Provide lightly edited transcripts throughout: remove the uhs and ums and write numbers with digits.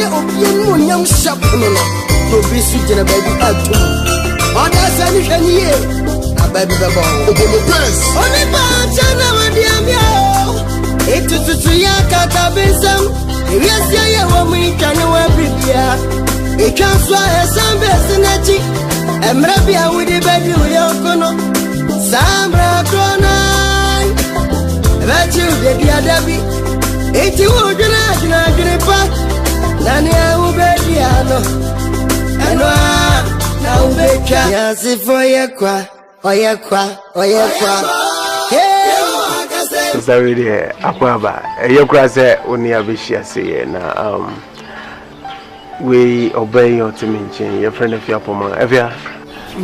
ye obien mo nyam shop no no to be sweet na baby ato oda sani hwaniye na baby bebo obomo press oni ba chana wadiamia etututu ya kaka bensam yesi ye wo mu itwane wa bibia etwanso esambe sinachi emra bia wudi bedi uyokono samra krona bachu de bia dabi eti wo dina gripa nani ubedi ano enwa na ubeka yasi foyekwa oyekwa Is that really akwaba you cry say oni abishia say na we obey your to mention your friend of your poma evia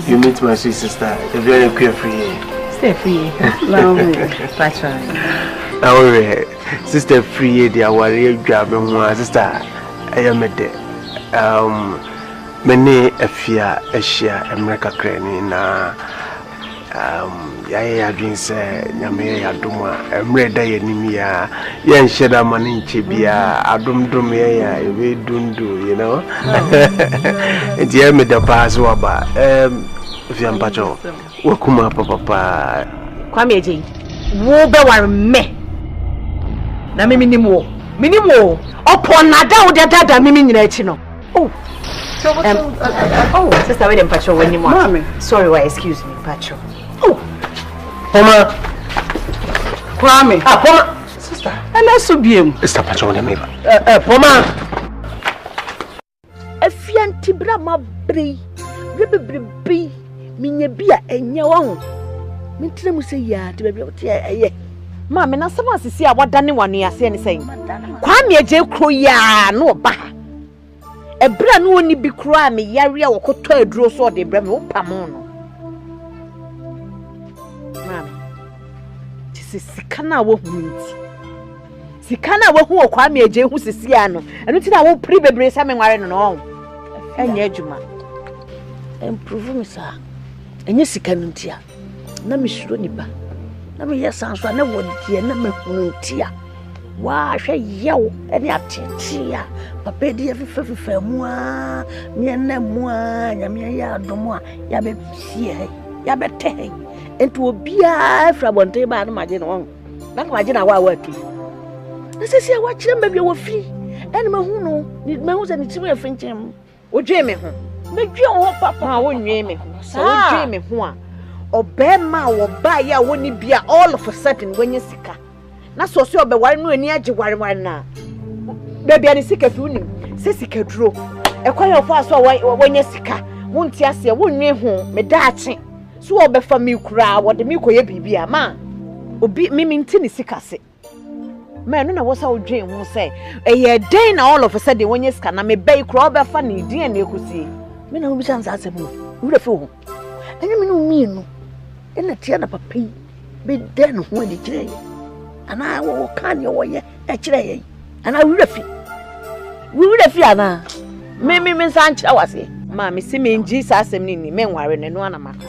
you meet my sweet sister if you are queer free stay free long patron our sister free dia wari adwa me ho sister ayamede many afia ehia America krani na ya dream say nyame ya duma emre da yanimi ya yen sheda mani nchebia adumdum ya we dundu you know ndiye me da pass waba if you mpacho wakuma papa kwa meje wo be war me na minimo opo nada wo dada mimi nyina echi no oh sister we dem pacho when you want sorry why excuse me pacho oh Poma Kwame Poma sister ana so biem sister pacho na me Poma afianti bra mabre rebebrebe minye bia enye wo mintre mu se ya de bebre wote eye ma me na sama asisi a wadane wanu ase ne sen Kwame eje kro ya na oba ebra no oni bi kro a me yare a wokoto aduro so de bra me wo pamo no sikana wo hunti sikana wo hu Kwame eje hu sisi ano enu ti na wo pri bebre sa me nware no no enya adwuma improve me sa enye sikanu ntia na me shiro nipa na me yesanso na wodie na me huntia wa hwe yew ene atentia papa di afefe mu a me na mu a nyame ya adomo a ya be sie ya be te enti obia fra bonte ba no maje no na maje na wa ti na sesi a wa kire mbia wo firi ene mahu no ni mahu se ni timu ya finchem o dwe me ho me dwe ho papa wo nwe me ho so wo dwe me ho a obema wo ba ya woni bia all of a sudden wenye sika na so so obeware no ani age ware na bebia ni sika fi unim se sika duro ekwan yo fa so wenye sika wonti ase wonwe ho me daache so obefa mi kura wo de mi koye bibia ma obi mimi nti ni sika se ma no na wo sa odwen ho se eye den na all of a sudden wenye sika na me bai kura obefa ni din na ekusi me na obi san sa asem wo de fi ho anya me no mi no ena tia na papai be den ho adi kire ana wo kan yo ye e kire ye ana wo de fi ana me san kira wase ma me si me nji sa asem ni me nware ne no ana maka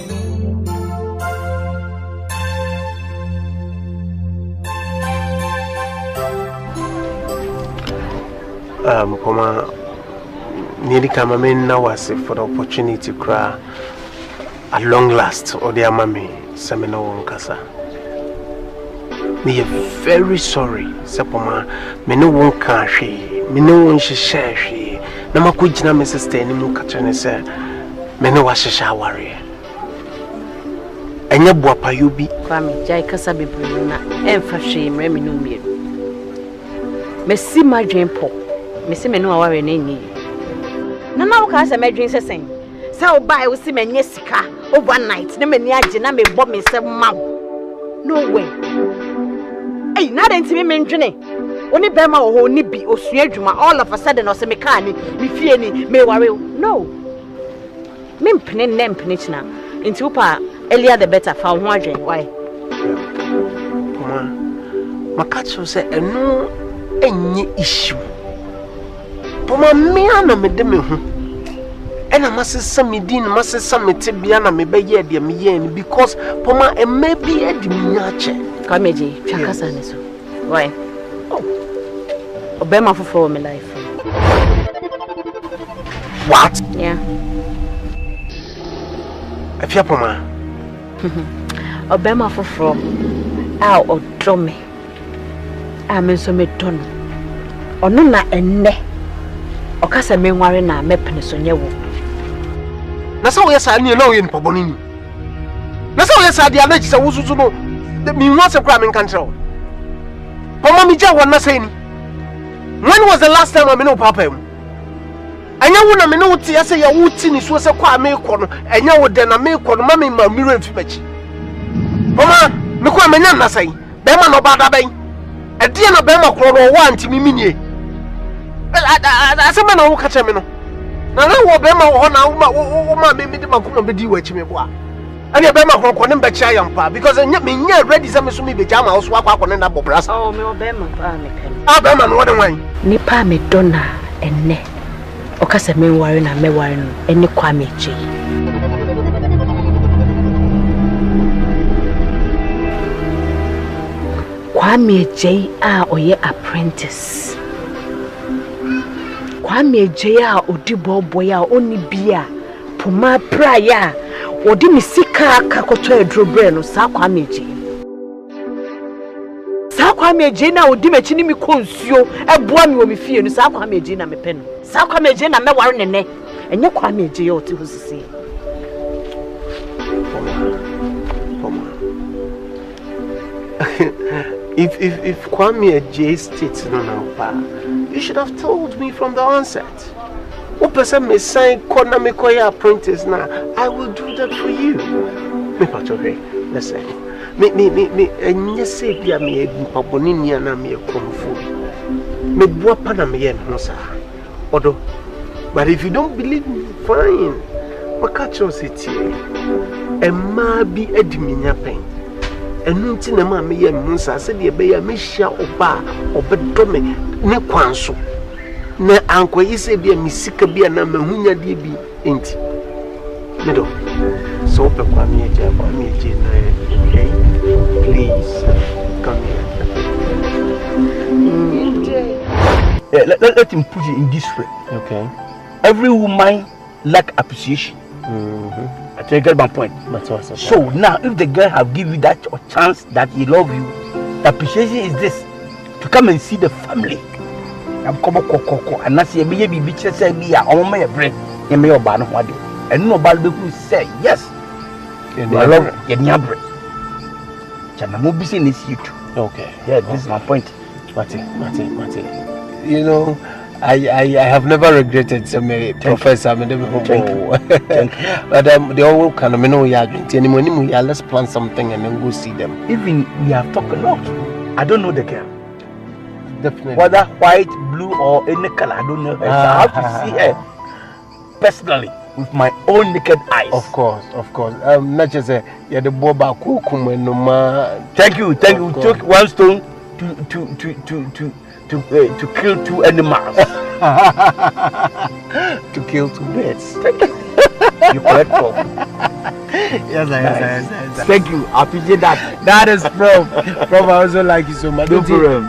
Poma nearly come na was for the opportunity cry at long last or dear mammy semino wonkasa me very sorry sepoma me no won ka hwe me no won hye hwe na makugina me sister ni mu katene se me no wa hye aware enya boapa yobi Kwame jai kasa bebre na emfa hwe mre me no mie mesi madwempo mesi me no aware na nyi na na wo ka se madwen sesen sa wo bai wo si menye sika overnight na mani age na me bo me se maw no way ei na den ti me ndwene oni be ma wo ho ni bi osua adwuma all of a sudden o se me ka ni me fie ni me ware no me mpene china nti upa earlier the better fa ho adwen why Poma makacho se enu enye issue Poma me ana me de me hu ena masesa me din masesa me tebia na me beye de me ye because Poma e maybe e di me nyache Kameji twakasa ne so why Obema for me life What? Yeah. If you're Poma. Obama for out or drummy. I mean, so me ton. Or no, not a ne. Or cast a me worry na me penison ye wo. That's how yes, I know in Pobonini. That's how yes, I the alleged I was to know that me wants a crime in control. Pomamija was not saying. When was the last time I know Papa? I know when I know I say your wood tin is was a quite make one, and you would then I make one mammy my mirror and fetch. Poma, look what I say. Bema no bad bay. A dear no Bema Coro one to me mini. As a man who catch a minute. Now, Bema or now, my baby, my could be watching me. And you Bema Coro couldn't bet Chiampa because I mean, you're ready some to me, the jam house, walk on an apple brass. Oh, no, Bema, Bema, what am I? Nipa me donna and ne. Okasa me worry na me worry no eni kwame chi. Kwame J a oye apprentice. Kwame J a odi boy a oni bia puma praya odi misika aka koto edrobre no sa Kwame J. Sa Kwame J na odi mechi ni mi konsuo eboa mi wo mi fie no sa Kwame J na me pe no. Sa Kwame J na me ware nene enye Kwame J yo ti hosisi. If Kwame J states no now, you should have told me from the onset. What person may sign corner me koya apprentice now? I will do that for you. Me patrol, listen. Me and you say be me pabonini na me konfu. Me bua pana me yen no sir. Odo. But if you don't believe me, fine. Makacho city. E ma bi ediminya pen. Enu nti na ma me yen nsa se de be ya me hia oba obedo me ne kwanso. Na anko yi se bi me sika bi na mahunya de bi enti. Me do. So pe Kwame J na okay. Please come here. Let him put it in this way. Okay. Every woman lack appreciation. I think I get my point. So now, if the girl have given you that chance that he love you, the appreciation is this: to come and see the family. I'm coming and I say, "Baby, bitch, say me, I'm my bread. You may have been what and nobody will say yes. I love your bread. I'm busy in this you too. Okay. Yeah, this is my point. Mate. You know, I have never regretted some professor. Thank you. But they all kind of know let's plan something and then go see them. Even we have talked a lot. I don't know the girl. Definitely. Whether white, blue, or any color, I don't know her. I have to see her personally with my own naked eyes. Of course. Not just the boba kukum no ma. Thank you. We took one stone to kill two animals. To kill two birds. You correct, Prof. Yes. Thank you. I appreciate that. That is Prof. Prof, I also like you so much. No problem.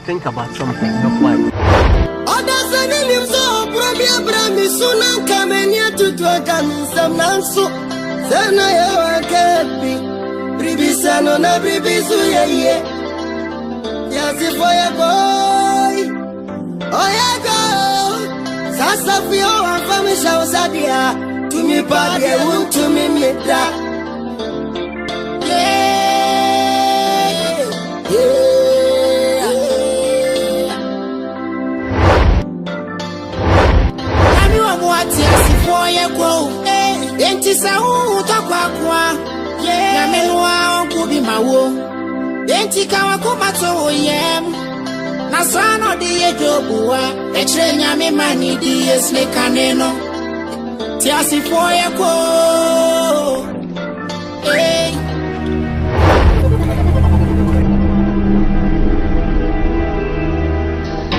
Think about something. No point. Bribisano na bribisu ye Yasi for ya boy Oh ya go Sasa fio wa famisha usadia Tumi padye untumi mita Ami wa mwati yasi for ya go Enti sa utakwa kwa na melwa kubi mawo enti kawa kumato yem na sano di ejobuwa etrenya me mani di eslekaneno ti asifoye ko eh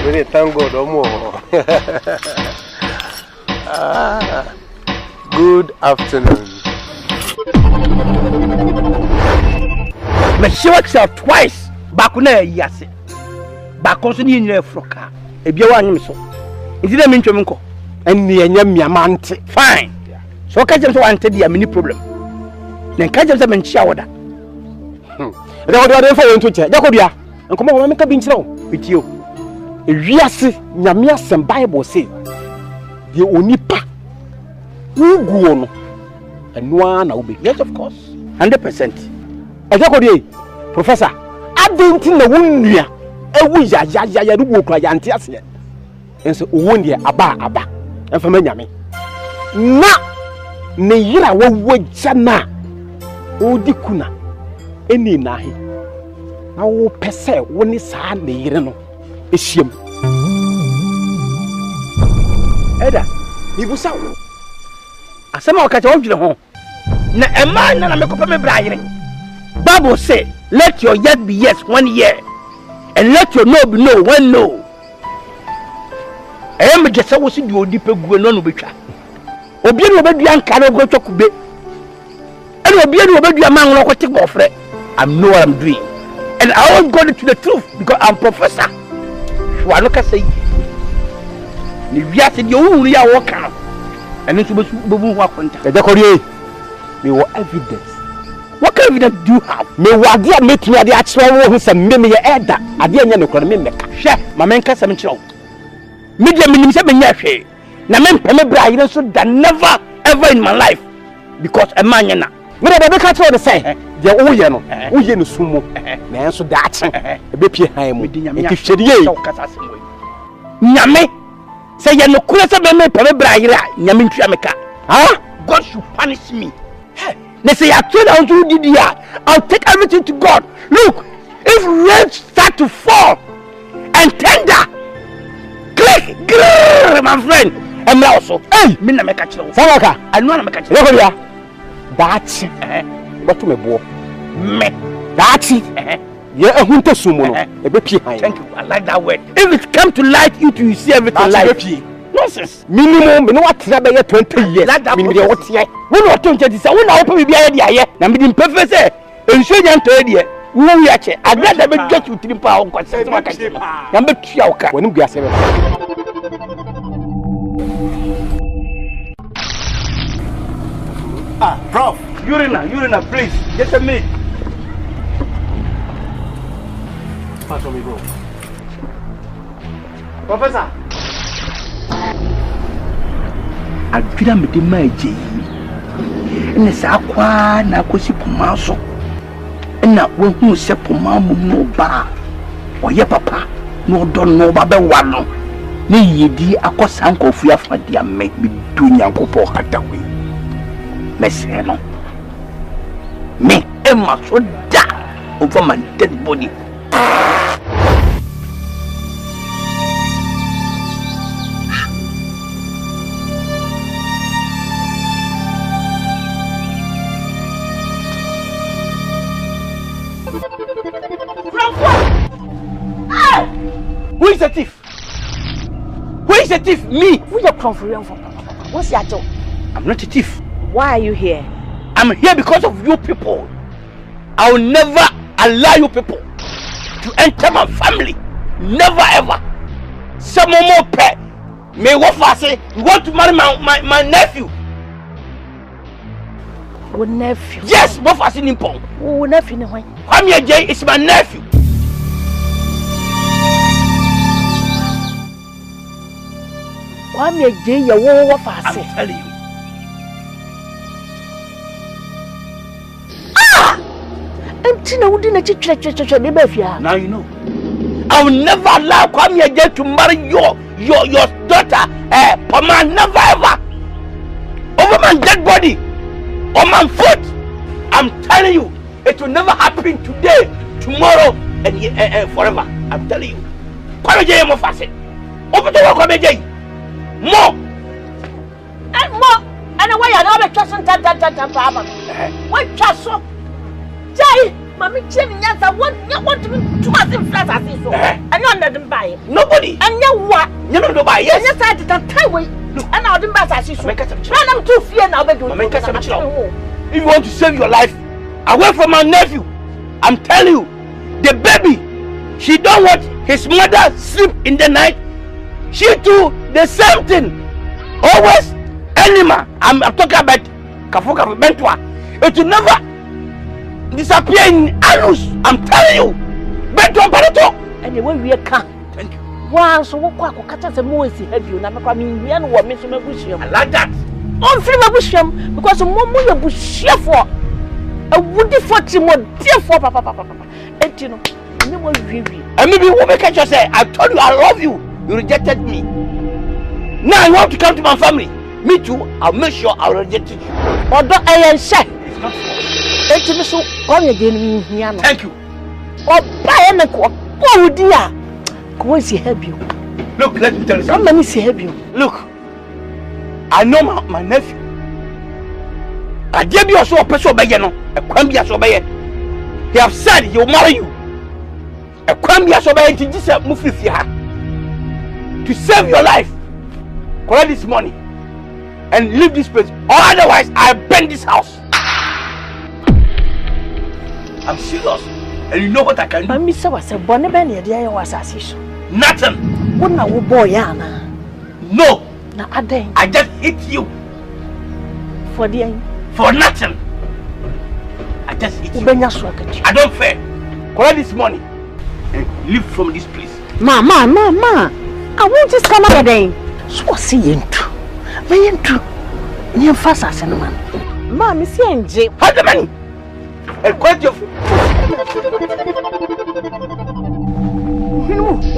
Really thank God omo. Good afternoon. Me she works out twice. Back on yase. Back on ni froka. ebia wa anyem so nti na me ntwem nko ɛne ɛnyɛ miamante fine so ka jem so wante dia mini problem na ka jem so me nchia woda ɛda wode fa wonto che jakodua nkɔmɔ wɔn meka bi nkyerɛ wo bitio ewiase nyame asɛm bible say de onipa uguo no ɛnoa na wobe yes of course 100% jakodua professor adenti na wonnua ewu ya rubu okra ya nte ase enso owo ne aba emfa ma nyame na ne yira wawagya na odi kuna eni na he na wo pese wo ni saa ne yire no ehiem eda ibusa wo asema okacha wodwire ho na ema na mekopa me bra yire Bible say let your yes be yes 1 year and let your no be no 1 no me just say wo si di odi peguo no betwa obi no obedua nkare go twakube and obi no obedua man no kwatik bofre I know what I'm doing and I won't go to the truth because I'm professor so I look at say ni wiase di owuri ya wo kan and so bebu ho akonta e dekori me wo evidence. What kind of evidence do you have? Me wadi a meet me ade a chwa wo hu se me me ye eda ade anya ne kro me meka hwe ma menka se me chiro me dia minim se me nya hwe na me mpeme bra yire so that never ever in my life because a man na me da be ka chwa de say de wo ye no wo ye no sumo na enso da ache e be pie han mu ti hwede ye nyame se ye no kura se be me mpeme bra yire nyame ntwa meka God should punish me. They say I told you to do the I'll take everything to God. Look, if rain start to fall and tender, click, grrr, my friend. I'm also. Hey, me na make a chill. Samaka, I know I make a chill. Look here. That's what to me boy. Me. That's it. Yeah, a hunter sumo. A bit behind. Thank you. I like that word. If it come to light, you see everything light. Nonsense. Minimum, me know what be 20 years. Like that. Minimum what here. We no 20 this. We na open be here. Na me dim perfect say. Enso nya to here. We wi ache. Agrada be get you 3 pa on kwase. Na be tua oka. Woni gua se be. Prof, urina, please. Just a minute. Pass on me, bro. Professor. Adwira me de maji ene sa kwa na kosi poma so na wo hu se poma mu no ba oye papa no don no ba be wa no ne yedi akosa nkofu afa dia me du nyankopo hatawe mese no me ema so da over my dead body. Who is the thief? Who is the thief? Me. Who you come from? What's your job? I'm not a thief. Why are you here? I'm here because of you people. I will never allow you people to enter my family. Never ever. Some more pet. May what say you want to marry my nephew? What nephew? Yes, what for saying Nippon? Oh, nephew, no way. Kwame Jay is my nephew. Kwame Jay, you what for I'm telling you. Now you know. I will never allow Kwame Jay to marry your daughter. Pama, never ever. Over my dead body, on my foot. I'm telling you, it will never happen today, tomorrow, and forever. I'm telling you. Kwame Jay, I'm fast. Over to Kwame Jay. More. And more. And why you not trusting Papa? What trust? Jay, Mammy Jimmy, yes, I want to be much in flat as this. And you didn't buy it. Nobody. And you what? You don't buy it. Yes, I did not tell you. And I didn't buy as you make us. I'm too fear now. If you want to save your life, away from my nephew, I'm telling you, the baby, she don't want his mother sleep in the night She too, the same thing. Always animal. I'm talking about Kafuka Bentwa. It will never disappear in annals. I'm telling you. Bentwa Barato. Anyway, we can. Thank you. Wow, so what catch us a moisty have you? Never come in. We are what Miss Mabusham. I like that. On free Mabusham because of Momo Bush for a woody fortune, dear for Papa. And you know, no more really. And maybe what make you say, I told you I love you. You rejected me. Now you want to come to my family. Me too. I'll make sure I'll reject you. Or don't I say? It's not So come again, thank you. Or buy a co. Oh dear. Go and see help you. Look, let me tell you How something. many see help you? Look, I know my nephew. I gave you a so person Obeye no. A kwambia so Obeye. He have said he will marry you. A kwambia so Obeye to just move with you to save your life. Collect this money and leave this place, or otherwise I burn this house. I'm serious, and you know what I can do. Mami say was a bonne ben here was assassin. Nothing. What na wo boy yana? No. Na aden I just hit you for the for nothing. I just hit you. Ubenya so akati. I don't fair. Collect this money and leave from this place. Ma. I won't just come out again. So see into. Me into. Ni fast as no man. Ma, me see enje. Have the money. And quit your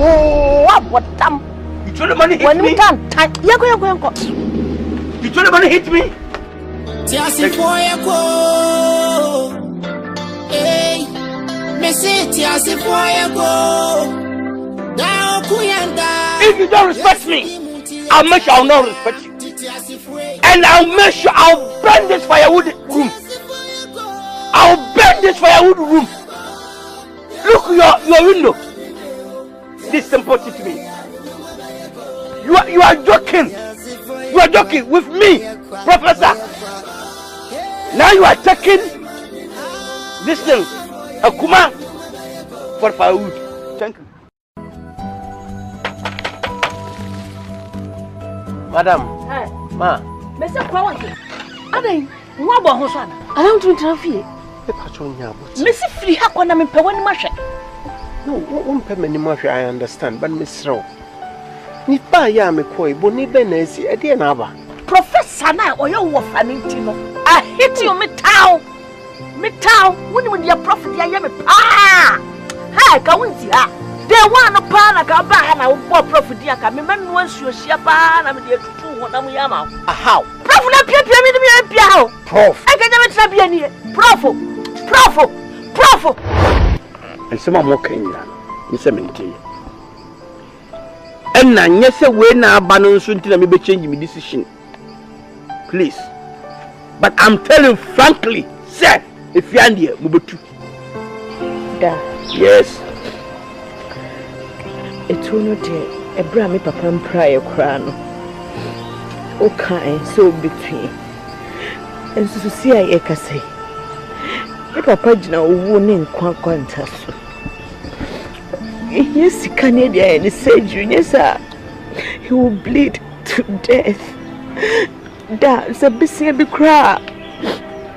Oh, what damn. You told the money hit When me. you can time. You go. You told the money hit me. Tiasi foyeko. Hey, Messi tiasi foyeko. If you don't respect me, I'll make sure I'll not respect you. And I'll make sure I'll burn this firewood room. I'll burn this firewood room. Look your window. This simple to me. You are joking. You are joking with me, Professor. Now you are taking this thing, a Kuma, for firewood. Thank you. Madam, ma. Mese kwa wanti. Adan, nwa bo ho so ana. Ana ntun trafie. E patcho nya bot. Mese free ha kwa na me pe wani mahwe. No, won pe mani mahwe I understand, but Miss Row. Ni pa ya me koi bo ni be na esi e de na aba. Professor na oyo wo faninti no. I hit you me town. Woni mo dia prophet ya me pa. Ha ka wonti ha. They want no pa na ka ba ha na wo prophet dia ka me manu ansuo hia pa na me dia tutu ho na mo ya ma. How? Prof na pia me de pia ho. Prof. I can never trap you here. Prof. And some more Kenya. Miss Minty. And now, yes, we now abandon soon till I may change my decision. Please. But I'm telling frankly, sir, if you're here, move to. Yes. It's one of the Abraham Papa and Prior Crown. Okay, so between. And so see, I can say. If Papa Jina won't quantas. Yes, Canadian and say, Junior, sir, he will bleed to death. That's a busy cry.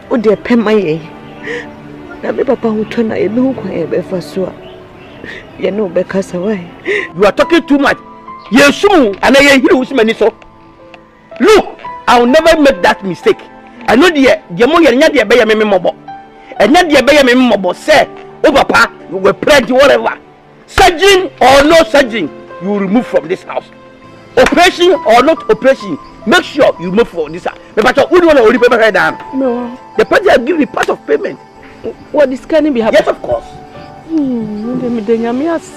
Oh, dear Pemaye. Now, Papa will turn a no quiet for so. You know, because away. You are talking too much. Yes, soon, and I hear who's many so. Look, I'll never make that mistake. I know the more you're not the Obeye me mobile. And not the Obeye me mobile, say, oh, Papa, you were pledged whatever. Surgeon or no surgeon, you will remove from this house. Operation or not operation, make sure you move from this house. But you wouldn't want to pay my down. No. The party will give you part of payment. What is can be happening? Yes, of course.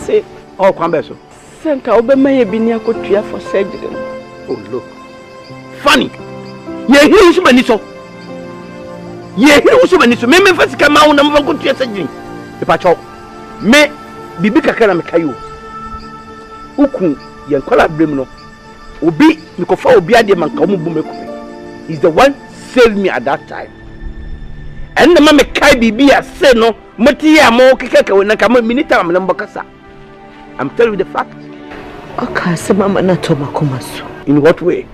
Say, Oh, Kwambeso. Sanka Obeye Binia could for surgery. Oh, look. Funny. Yeah, here is Maniso. Yeah, here is Maniso. Me first come out and go to your surgery. The patrol. Me, Bibi Kakana Mekayo. Uku, Yankola Brimno. Obi, Mikofa Obia de Mankamu Bumeku. He's the one saved me at that time. And the Mama Kai Bibi has said no, Matia Mo Kaka when I come a minute. I'm telling you the fact. Okay, so mama na to makoma so. In what way?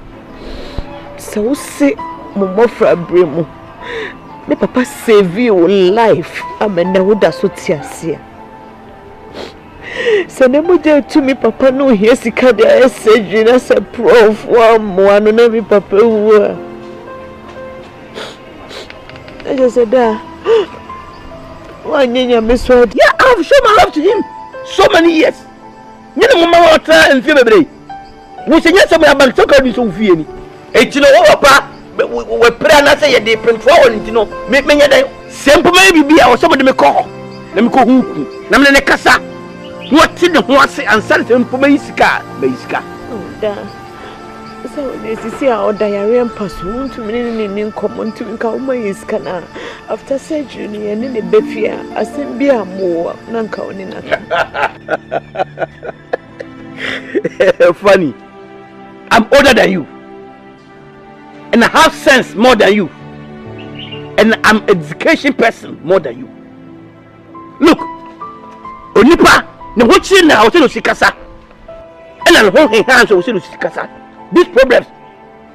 So say mo fra bremu. Me papa save you life. Amena wo da so tiasia. So nemo je to me papa no here sika de surgery na say prof wa mo anu na me papa wu. I just said that. Yeah, I've shown my love to him so many years. You know, Mama, what and feel every day. We say, yes, I'm a so can be so feely. And you know, what, we pray and I say, they print forward, you know, make me a simple maybe be our somebody may call. Let me call who. Namely, Casa. What in the horse and certain for Mexica, Mexica. Oh, damn. So, this is our diarrhea person to me in common to Kauma is Kana after surgery and in the Befia, I send be a more Nanka. Funny. I'm older than you, and I have sense more than you, and I'm an education person more than you. Look, Onipa, no what you now say to Sikasa, and I'll hold his hands over to Sikasa. These problems,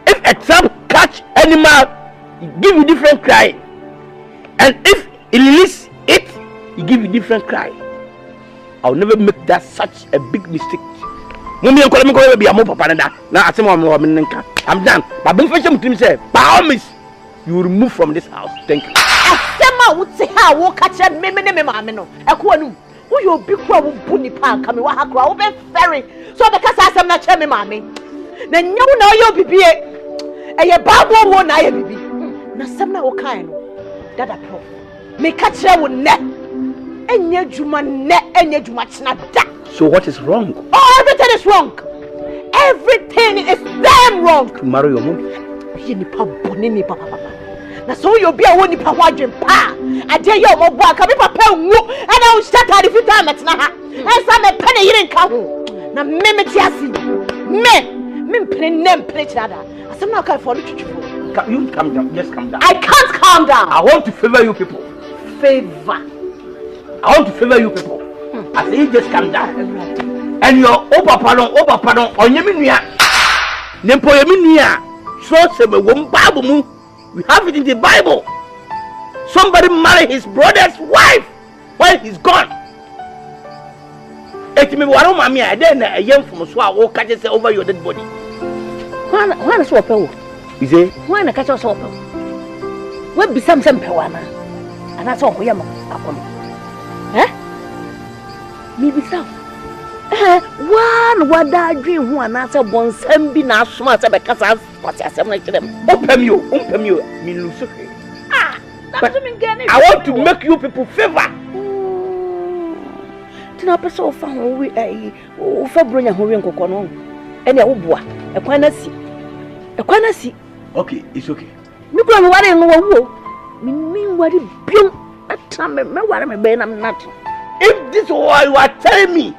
if a trap catch animal, it give you different cry, and if it release it, it give you different cry. I'll never make that such a big mistake. Mummy and Colombo be a more papa now. I say I'm done. But beneficial to me say, by all means, you will remove from this house. Thank you. Asema would say how will catch a mamino. A quanum. Who you big bunny park coming what hakra open ferry. So because I am not chemi mammy. Then you know you'll be a babu won't I be. Nasamna Okano. That a pro. Me catch her with net. And yet you man net and yet you much not that. So what is wrong? Oh, everything is wrong. Everything is damn wrong. To marry your mom? Papa. Now so you'll be a one nipa wajin pa. I dare you more work. I be papa woo. And I will start at the fit time at Naha. And some a penny here in Kahu. Now me tiasi. Me play name play each other. I said now can follow you. You calm down. Just calm down. I can't calm down. I want to favor you people. Favor. I want to favor you people. I say you just calm down. And your over pardon, on Yeminia. Nempo Yeminia. So say me won Bible. We have it in the Bible. Somebody marry his brother's wife while he's gone. It me waro mami I then a young from so I will catch say over your dead body. Why so pe? You say? Why na catch so pe? What be some pe wana? And that's all we am akon. Me be so. One wada dream who and answer bonsam bi na asoma say be kasa kwati asem na kire dem. Ompem you me lose. But I want to make you people favor. Tina person fa ho we o fa bronya ho we nkokọ no. Ene wo boa. Ekwan na si. Okay, it's okay. Me bro me ware no wo. Me ware biom atra me ware me be na not. If this is what you are telling me,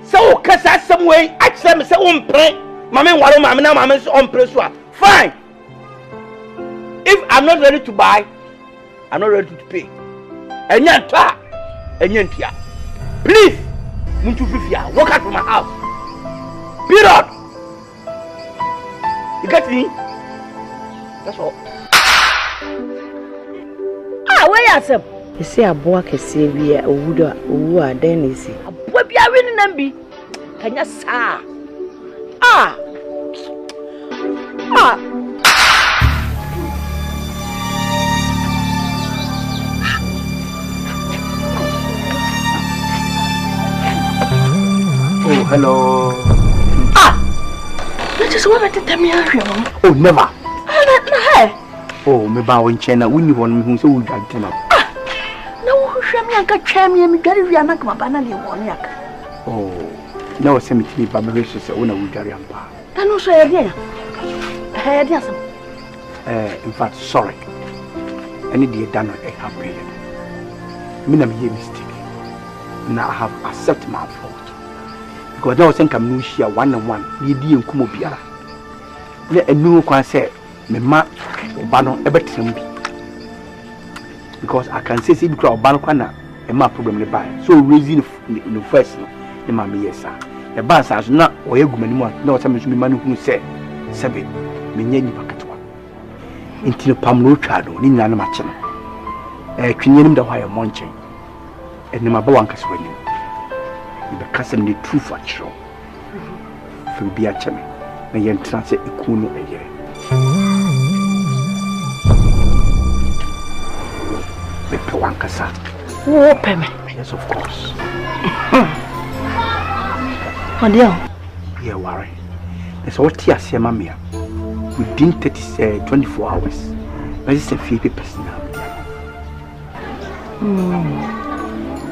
so kasa some way actually me say pray. Mama waro mama na mama say pray so. Fine. If I'm not ready to buy, I'm not ready to pay. Enya twa, enya ntia. Please, Muntu Fifia, walk out from my house. Period. You get me? That's all. Where are you? You see a boy can see we are who are then is it? A boy be a winning number. Can you say? Oh, hello. You just want to tell me how you are. Oh, never. Oh, me ba won chena woni won hu so wudwa tena. Na wo hwehwe me anka twam ye me dware wi anaka mabana le won yak. Oh, na wo semi tini ba me hwehwe se wona wudware ampa. Na no so ye dia. Dia so. In fact, sorry. Any day done I have paid. Me na me mistake. Now I have accepted my fault. Because now think I'm no share one on one. Ye di enkumo biara. Na enu kwan say me ma obano ebetrem bi. Because I can say because obano kwa na e ma problem le buy. So raising the first no ma me yes sir. The bands as not or you go no some man who say, Sabi, Minyani Pakatwa. Into the Pamro Chado, in Nanamachana. A Quinium the Wire Monching. And the Mabawankas winning. The cousin the true for show. For be a channel. May you transit a kuno a year. The Pawankasa. Oh, Peme. Yes, of course. Oh, dear. Yeah, worry. There's all tears here, Mamma. Within 24 hours. But it's a few personality.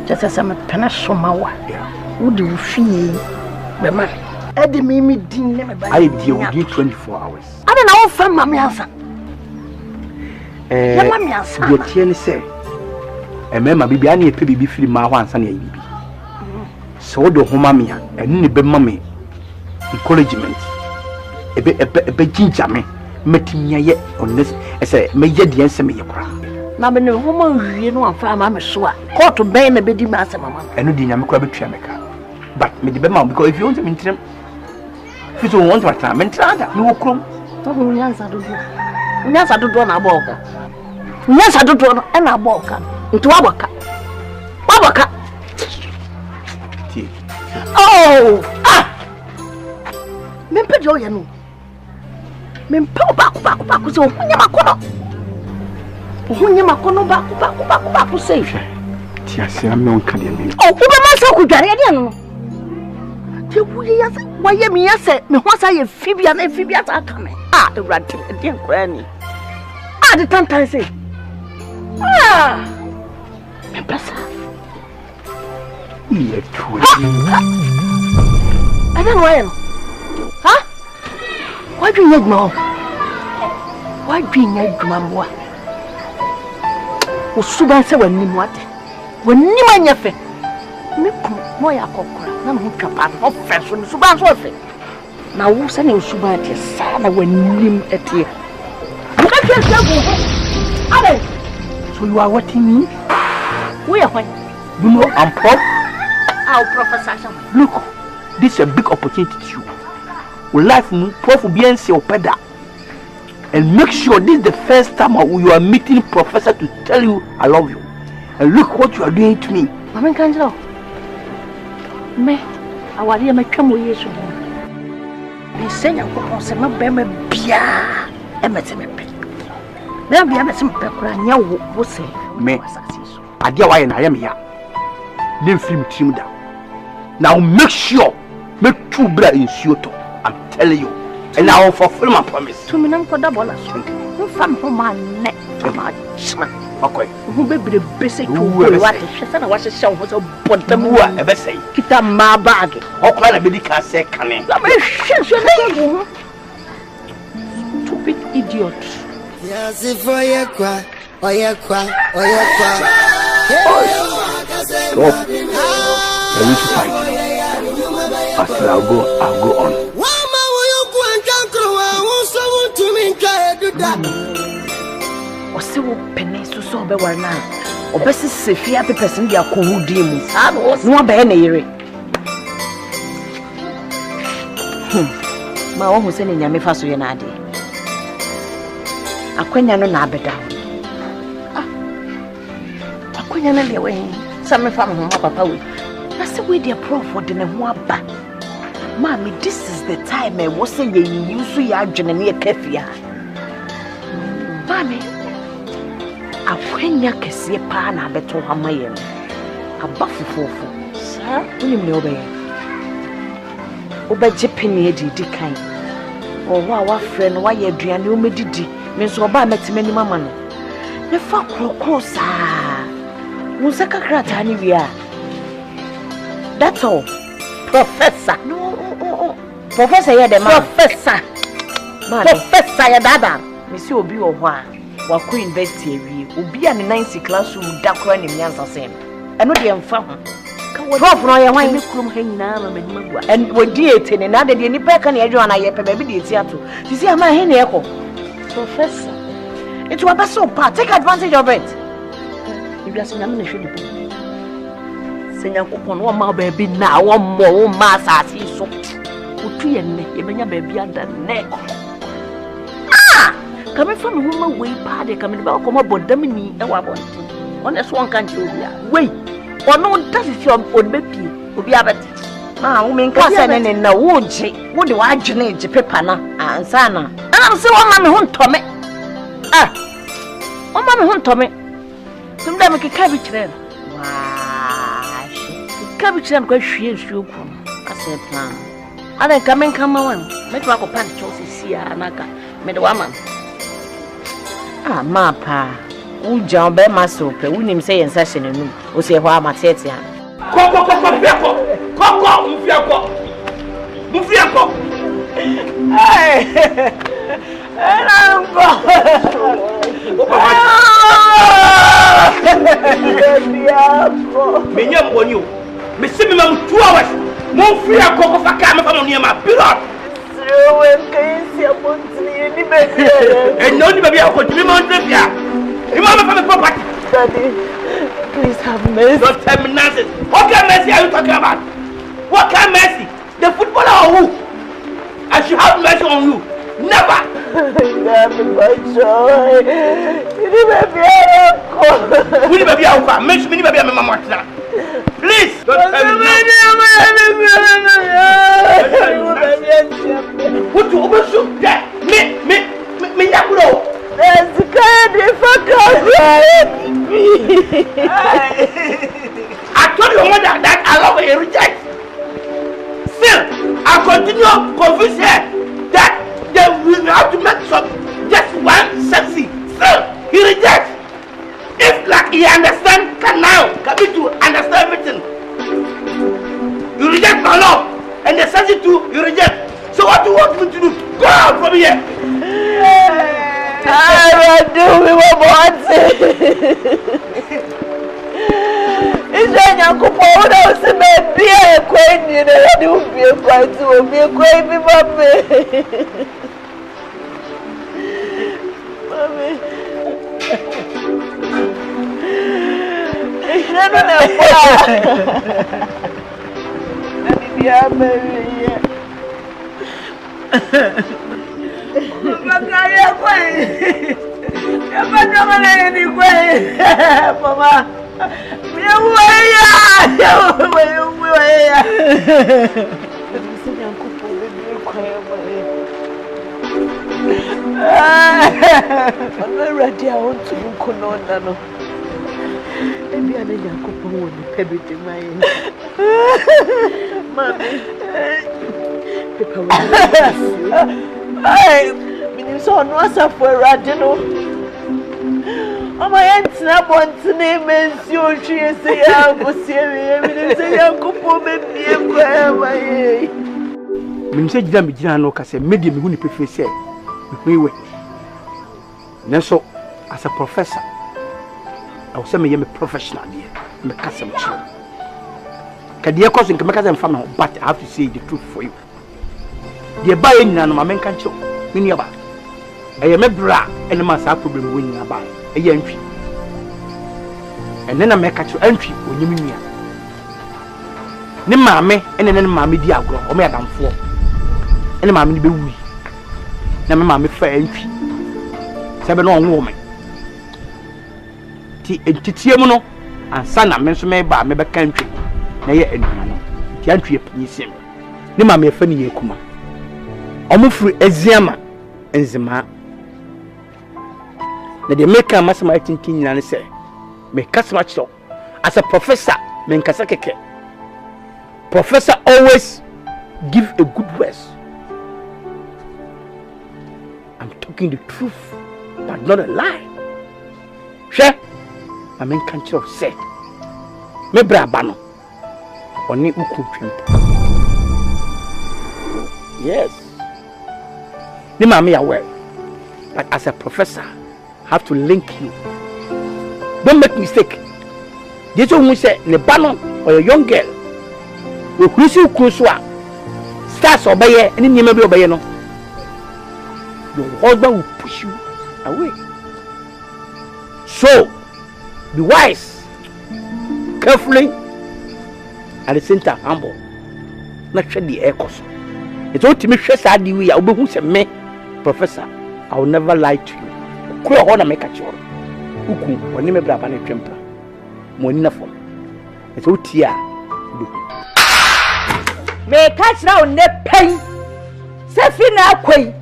Just as I'm a penashomawa. Yeah. Would you feel? The man. Eddie Mimi didn't I deal within 24 hours. I don't know from Mammy answer. Mammy answer. Your tear say. A member be any baby free my once and a baby. So the home mammy and the mammy. Encouragement. A bit ginger me. Met me yet on this as a major the answer me. Now, no woman, you know, I'm fine, I'm sure. Caught to bang a bit, master, mamma. And no dynamic rabbit tramica. But me the bema because if you want to meet him, if you want to time and try that, no crumb. Yes, I do. Yes, I do do an aboka. Yes, I do do an aboka. Into Abaka. Abaka. Oh, ah! Mempejo, you know. Mempo back, so Yamakono. Makono back, safe. Yes, I'm no Canadian. Oh, Ubama could Ghanaian. Why, me, I said, me, once I have Phoebe and Amphibians are coming. Ah, the rat, dear granny. Ah, the tongue I say. Ah, yeah, true. I don't know. Huh? Why do you need more? Why do you need more? Usuba say when you what? When you man yafe. Me mo ya kokora na mo twapa no fresh no suba so fe. Na wo se na usuba te sa na wanim etie. Ka twa twa go. Ale. So you are watching me? We are when? You know I'm prof. Our professor. Look, this is a big opportunity to you. Life prof will be in your pedal. And make sure this is the first time you are meeting professor to tell you I love you. And look what you are doing to me. Mama Kanjo. Me, I want to make come with you. Me say you go say me be me bia. E me say me pe. Me bia me say me pe kura nya wo say. Me. Adia why na ya me ya. Nem film team down. Now make sure make two bra in Kyoto. I'm telling you. And I will fulfill my promise. To me, I'm for double. No fun for my neck. Okay. Who be the basic what she said I was a show was a bottom. Who ever say? Get a my bag. How can I be the second? Stupid idiot. Yes, if I cry, or cry. Stop. I need to fight. After I'll go on. Ose wo pene so be war na obesi sefia person dia kohudi mu no be na yire ma wo hu se ne nyame fa so ye na ade akwanya no na abeda akwanya na le wen sa me fa mo papa we na se we dia prof de ne ho aba mama this is the time I was say ye use ya adwene ne kafia mama akwenya kese pa na beto hamaye no abafofofo sir unim ne obeye obeje peni edi kan owa wa frɛ no wa ye aduane o medidi me so oba metemani mama no ne fa krokro saa wo se kakra ta ni wi a that's all professor no professor ye de ma professor ye dada me si obi wo ho a wa ko university ewie obi a ne 9th classroom da kora ne nyansa sem eno de mfa ho prof no ye hwan me krom ha nyina ma manima bua en wodi etene na de ni pa ka ne adwo na ye pe ba bi de eti ato sisi ama he ne ekọ professor it was best so part take advantage of it if you are saying I'm not sure senya kupon wo ma baby na wo mo ma asase so otu ye ne ye benya baby ada ne kame fa me homa wei pa de kame ba ko ma bodam ni e wa bonti on eso on kan obia wei ono dasisi on bepi obi abeti wo men ka se ne na wo je wo de wa agene je pepa na ansa na ana se wo ma me ho ntome wo ma me ho ntome tum da me ka bi kire wa ka bi kire ko hwie nsuo ku ase plan ana kame kama wan me to akọ pan cho sisi anaka me de wa man mapa uja be masope unim say yensa hye nenu o se ho amatete ha Koko mfiako menya mboni o me se me mam 2 hours mo mfiako ko faka me fa mo niam period and no baby I continue my trip here. You want to property? Daddy, please have mercy. Don't tell me nonsense. What kind of mercy are you talking about? What kind of mercy? The footballer or who? I should have mercy on you. Never. Please don't tell me what you overshoot that? Me yakulo. There's kind of I told your mother that I love her reject. Still, I continue convince her that we have to make some just one sexy. Still, he rejects. If like he understand can now come to understand everything. You reject my love, and the sexy too you reject. So what do you want me to do? Go out from here. I will do we want it. Is there no coupon or some beer queen? You know, do be quite to be a queen, mommy. I'm ready. I want to look on. Maybe I need a couple of pebble to my mommy. I mean, so no for Radino. Oh, my aunt's not want to name and see what she is saying. I was saying, say, Uncle Poe, maybe I'm say, Jammy Jano, because a medium who prefer say, we were. So, as a professor, I was saying, I'm a professional here. I'm a custom child. Kadia cousin can make us family, but I have to say the truth for you. The buying and my men can't show. Meaning about I am a bra and a mass problem winning about a entry. And then I make at your entry when you mean. Then mammy and then mammy diago or madam four. And mammy be we. Now my mammy fair entry. 7 on woman. Titiamono and son and mention me by my country. Nay, and the entry of him. Ni mammy funny kuma. Omufri eziama enzima na de make am asema tintin na say me kasma cho as a professor me nkasa keke professor always give a good words. I'm talking the truth but not a lie. She I mean can't you say me bra ba no oni ukutwem. Yes. The mommy aware, but as a professor, have to link you. Don't make mistake. This one say the banon or a young girl will cruise Kuswa starts Obeye and you may be Obeye no. Your husband will push you away. So be wise, carefully, at the same time humble. Not sure the echoes. It's all to me, Shadi, we are who say me, Professor. I will never lie to you. Queer honor make a chore. Uku, when you may grab a temper. Monina for it's all tia. May catch now ne pain. Sefina quay.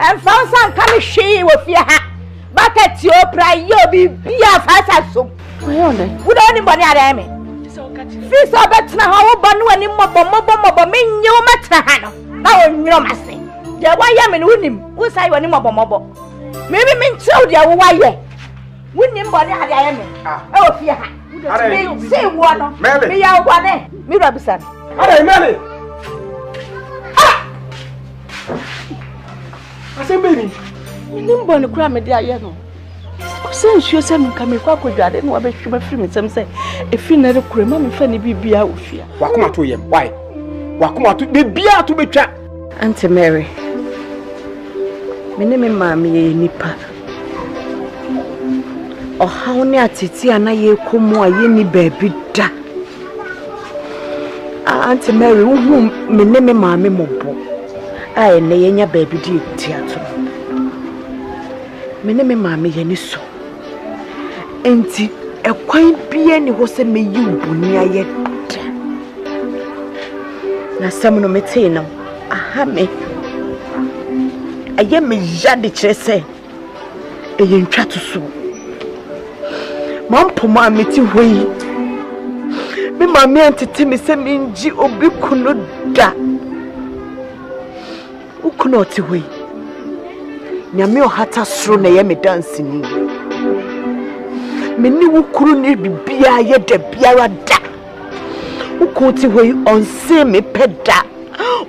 And found some coming she with your hat. Back at your pride, you'll be a fast as soup. Would anybody at me? Fis or better how Banu and Mobile mean you matter. Now, no, Massy. Yeah, why am I winning? Who say when you mobile? Maybe mean so, dear, why? Winning body had I am. Oh, yeah. Say one. Me out one. Me Robinson. Hey, Melly. I say, baby. You didn't cram it, dear. Since you said, come and walk with you, I didn't want to be free. Some say, if you never cream, I'm funny be out with you. Walk to him. Why? Walk to the beer to be trapped. Auntie Mary. My name is Mammy Nipa. Oh, how near Titi and I come more, ye baby da. Auntie Mary, whom my name is Mammy Mobo. I and your baby dear theatre. My name is Mammy Yeniso. Auntie, a quite bien was a me you near yet. Now, some no metano. Aha me. I am a jadi chese. A yin tratusu. Mom poma me to way. Me mammy auntie Timmy send me in G obi kuno da. Ukuno to way. Nyamio hata sro na yemi dancing. Me ni ukuru ni bibia ye de biara da. Ukoti way on se me peda.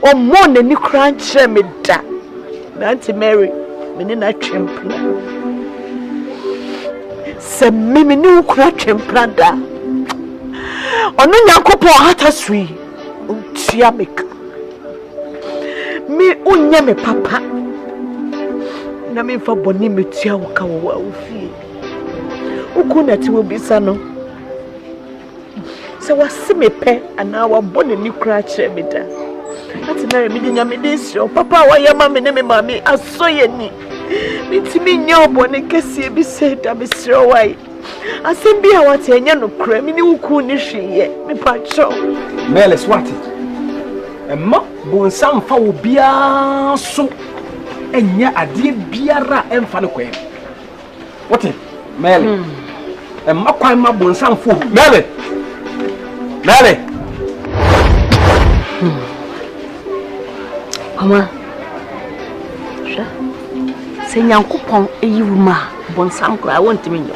O mo na ni crunch me da. Auntie Mary, me ni na chempla. Se me ni ukura chempla da. Onu nyankopon hata sui. Untia meka. Me unye me papa. Na me fa boni me tia wo ka wo afie. Ukuna ti wo bisa no. Se wase me pe ana wa boni ni kura kire me da. Ati Mary me dinya me desio. Papa wa yama me ne me mami asoye ni. Mitimi nya obone kese bi se da me siro wai. Asem bi a wate enya no kura me ni wuku ni hwiye. Me pa cho. Mele swati. Emma bon sam fa wo bia so. Enya ade biara emfa no kwem. What? Mele. Emma kwan ma bon sam fo. Mele. Mele. Mama. Sha. Se nyankopon eyiwuma bon sam kra won't me nyo.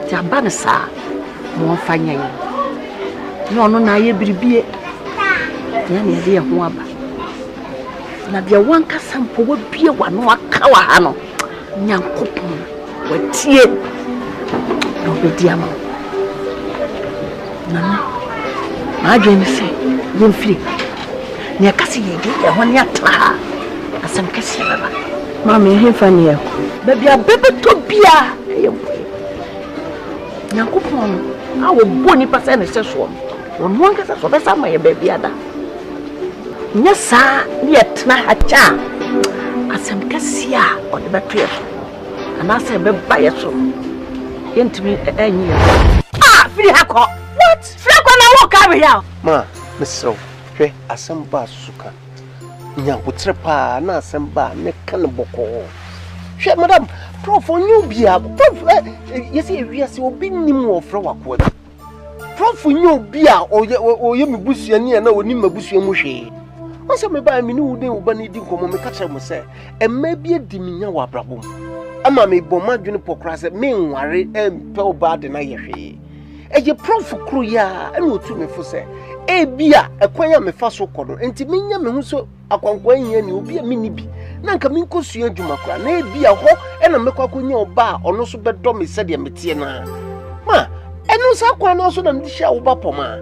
Ti abana sa mo fanya yi. No na ye biribie. Ya na ye ho aba. Na bia wanka sampo wa bie wa no aka wa ha no. Nyankopon watie. No be ama. Nana. Ma dwen se, won firi. Nya kasi ye di e ho nya ta. Asam kasi baba. Mama he fa ne e. Ba bia bebe to bia e Nyankopon a wo boni pasa na seso. Won wanka seso be sama ye ba bia da. Nya sa ne etna hacha. Asam kasi a o de ba tuye. Ana se be ba ye so. Yentimi enyi. Ah, firi hako. What? Firi hako na wo carry here. Ma, Mr. Hwe asamba suka. Nyankotre pa na asamba ne kan boko. Hwe madam, prof onyu bia. Prof yesi ewiase obi nim wo fra wakwo. Prof onyu bia oye mebusua ni na oni mabusua mu hwe. Onse me ba mi ni wo den wo ba ni di nkomo me ka kire mo se emma bia di minya wa brabom. Ama me bɔ madwene pokra se me nware empe oba de na ye hwe. Eye prof kru ya ene otu me fo se e bia ekwanya me fa so kodo enti menya me hu so akwankwa nya ni obi a mini bi na nka me nkosua adwuma kra na e bia ho ena me kwakonya oba ono so bedo me se de metie na ma enu sa kwa na so na me hia wo ba poma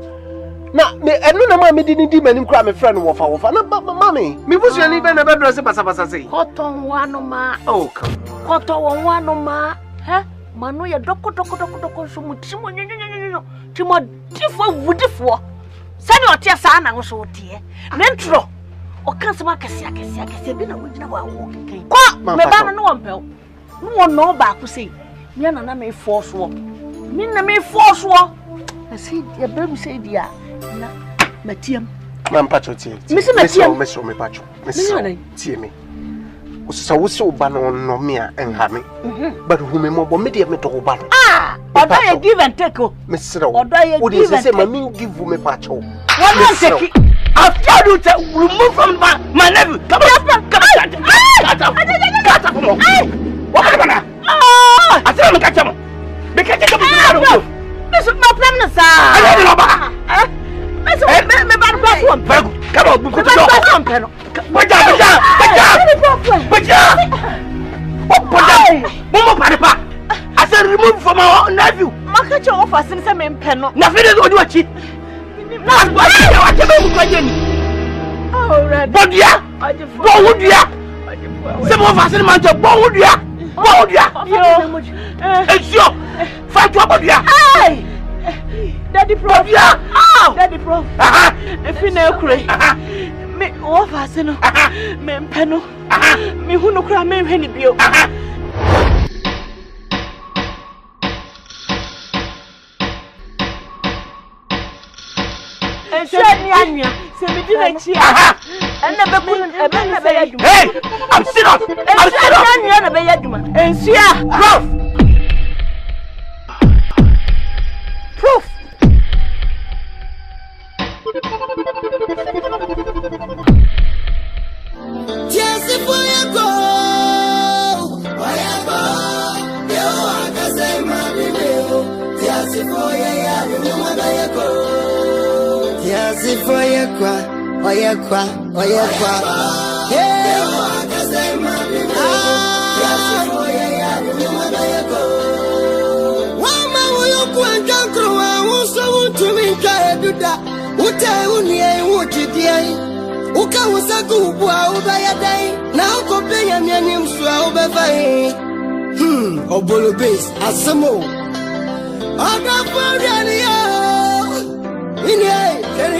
na me enu na ma me di mani kra me fra no wofa na mami me busua ni be na be dress basa sei Koton wano ma. oh come Koton wano ma. He? Manu ya doko so mutimo no timo tifo wudifo sani otia saa na wo so otie ne ntro o kan se ma kase bi na wogina wa wo keken kwa me ba no won pew no won no ba ko sei me na me force wo me na me force wo asi ya baby say dia na matiam man pacho tie me se matiam me so me pacho me se tie me so wo se oba no no me a enha me but who me mo bo me de me to oba no odo ye give and take o me se wo dey say ma me give me pacho what don't take I've told you to remove from my nephew. Come on. Cut up. What happened? I said I'm catch him. Because you come Miss no problem sir. I don't know. Miss me bad one. Come on, we go. Baja. I said remove from my nephew. Ma catch your offer since I mean pen. Nothing is what you That's why oh, right. But yeah, what would you? Some of us in Manchester, what would you? What would you? It's your fight what you? Hey, Daddy Prof. Yeah, Daddy Prof. If you know, me offers, no, me penno, me who no cry, me penny bill. Hey, I'm serious. Proof. Oyekwa. Hey, Wama woyoku ankankro wa wonso wutumi nka eduda. Uta unie wutidie. Uka wosaku ubua ubayadai. Na ukopenya miani msua ubefai. Obolo base asamo. Agafari yo. Inie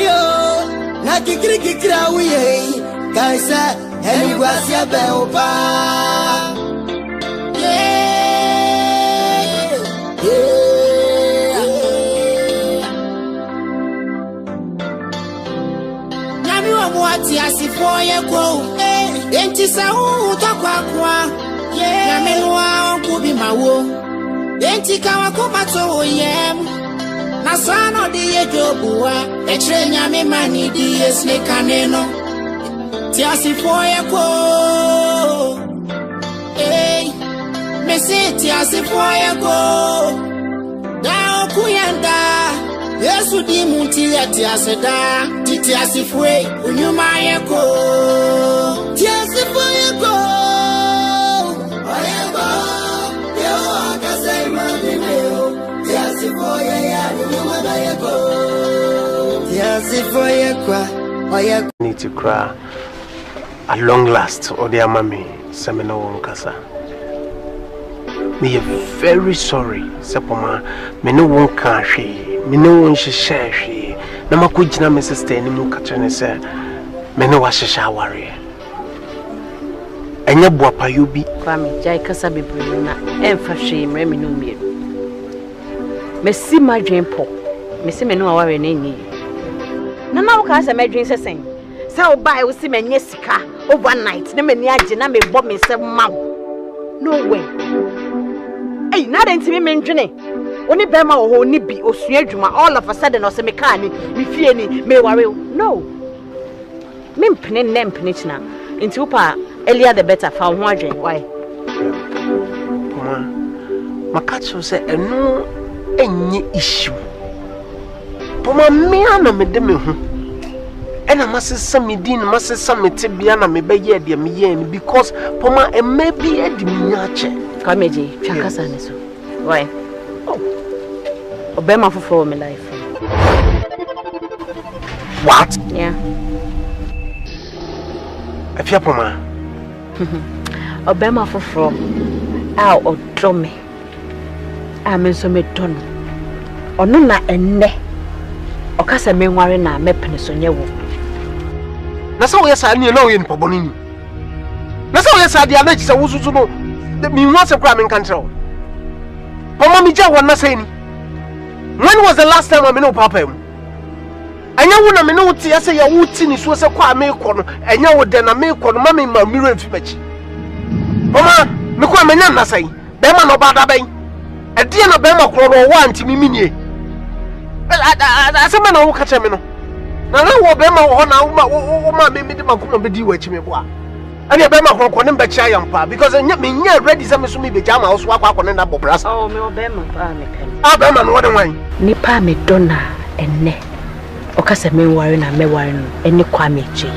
yo. Na kikira wiye kaisa eni gwasia be opa Nyami wa mwati asifo ye ko enti sa hu tokwa nyami wa onkubi mawo enti kawa ko mato yem na sano di ye jobuwa etre nyame mani di ye snekaneno ti asifoye ko me se ti asifoye ko da okuyanda Yesu di munti ya ti aseda ti asifoye unyuma ye ko ti asifoye ko oyego yo akasai mandeo ti asifoye ya need to cry at long last or dear mommy seminar won kasa me very sorry sepoma me no won ka hwe me no won hye hwe na makogina me sister ni mu katene se me no wa hye aware enya boapa yobi kwa me jai kasa bebre na emfa hwe mre me no mienu Messi madwen po. Messi me no aware na ni. Na na wo ka se madwen sesen. Sa wo bai wo si menye sika overnight na mani age na me bo me se maw. No way. Hey, na den ti me ndwene. Oni be ma wo ho ni bi osua adwuma all of a sudden o se me ka ni me fie ni me ware. No. Me mpene nem pene china. Nti wo pa earlier the better fa ho adwen. Why? Makacho se enu enye issue poma me ana me de me hu ena masesa me din masesa me tebia na me beye de me ye ni because poma e maybe e di me nyache kameje twakasa ne so why Obey my for my life what yeah afia poma Obey my for ow odome I'm so me don ono na enne okasa me nware na mepene so nyewo na sa wo yesa ni na wo yin paboni ni na sa wo yesa dia na chisa wo susu no mi nwa se kra me kan tell mama mi ja wona say ni when was the last time I know papa mu anya wo na me no ti ase ya wo ti ni so se kwa me ko no anya wo de na me ko no mama ma mi re fi bachi mama me ko amanya na say be ma no bada ben e die na be ma kro ro wa anti mi minie asema na wo ka che me no na wo be ma wo na wo ma me di makoma be di wa chi me bo a ani be ma kro ne be cha yampa because me nya ready say me so me be jama wo so akwa ne na bobrasa oh me be ma pa me pen be ma no wo de wan ni pa me dona enne okasa me ware na me ware no eni kwa me chi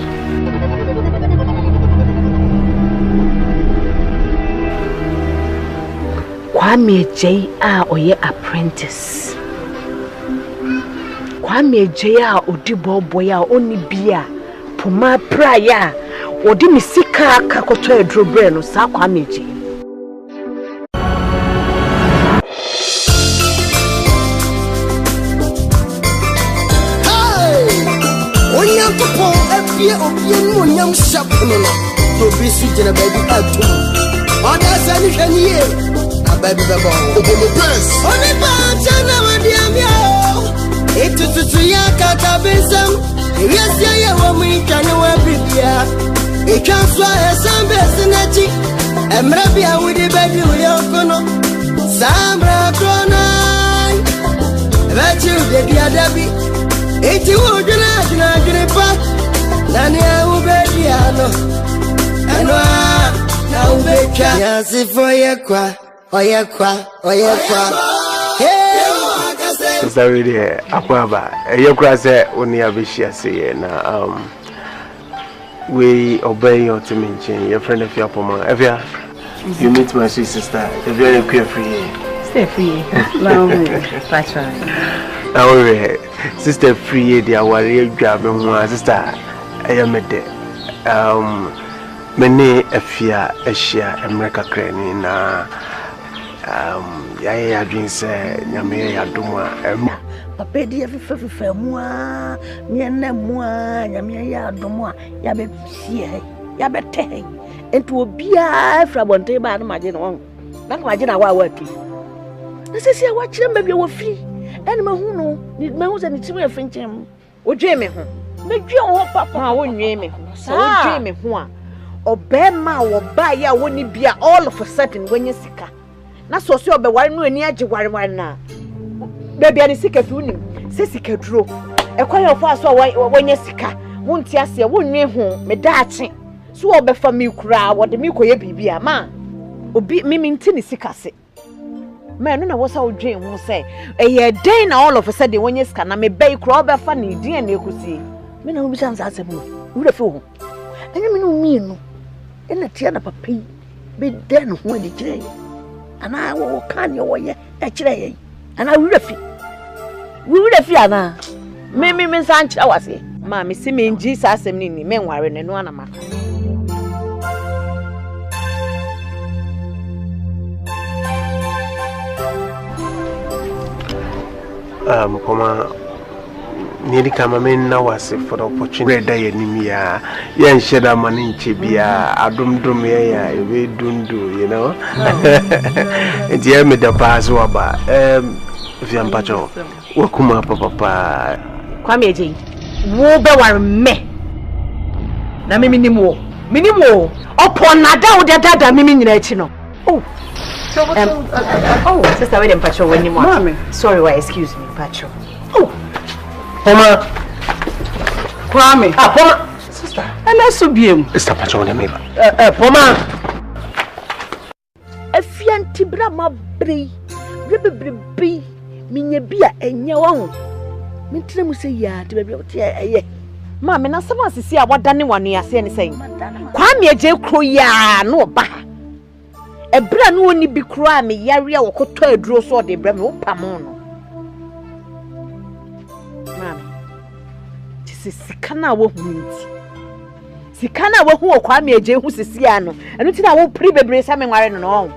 kwa me je a oye apprentice kwa me je a odi boboy a oni bia poma praya odi misika akakoto edrobre no sa kwa me je Obeye no nyam sharp no to be sweet na baby atum oda sani hwaniye na baby bebo Obeye prince oni pa chana wadi amia etututu ya kaka besam ewiase ya wo mu twane wa bibia etwaso esambe sinachi emra bia wudi bedi uyokono samra krona bachi de bia dabi eti wo duna pa nani ubediano enwa na ubeka yasi foyekwa oyekwa hey sister really akwaba eyekwa se oni abeshia se na we obey your timenchin your friend of your poma evia you meet my sweet sister if you're queer free stay free long patron our sister free dia wari adwa me ho sister ayamede mene afia ehia America krani na ya adwin se nyame ya domwa papa di afefa mu a me na mu a nyame ya domwa ya be sie ya be te ento obia afra bonte ba na maje no na maje na wa tu na sesi wa kire mba bia wo firi ene mahu no ni mahu se ni timu ya finchem odwe me ho medwe ho papa ma wo nwe me ho so odwe me ho a obema wo ba ya woni bia all of a sudden wenye sika na so so obeware no ani age ware na bebia ni sika fi unim se sika duro ekwan ofo aso wenye sika wonti ase wonwe ho medaache so obefa mi kura wode mi koye bibia ma obi mimi nti ni sika se man no na wo sa odwen ho say eye den na all of a sudden wenye sika na me bai kura obefa ni din na ekusi me na obi chance asem no wura fi ho enye me no mi no ena tia na papi be den ho adi kire ana wo kan yo ye e kire ye ana wura fi ana me san kire wase ma me si me nji sa asem ni me nware ne no ana maka Koma nearly come in now was for the opportunity that ya yan sheda mani chebia adum ya we dundu you know and yeah me the pass waba viampacho wakuma papa kwame eje wo be war me na me minimo opon nada wo dada me nyina achi no oh sister we dem pacho when you want sorry why excuse me pacho oh Poma Kwame Poma sister ana so biem sister pacho na me Poma afianti bra ma bre bebebre minya bia enya wo mintre mu se ya de bia wote eye ma me na sama sisi a wadane wane ase ne sei Kwame eje kro ya no ba ebra no oni bi kro a me yare a wokoto aduro so de bra me wo pamo no mama tisi sikana wo hunti sikana wo hu Kwame eje hu sisi a no eno ti na wo pri bebre sa me nware no no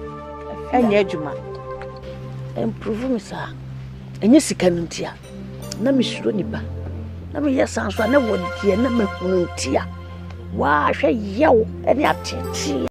enya adwuma improve me sa enye sika no ntia na me suro nipa na me yesa so na wodie na me hunu ntia wa hwe yew ene atete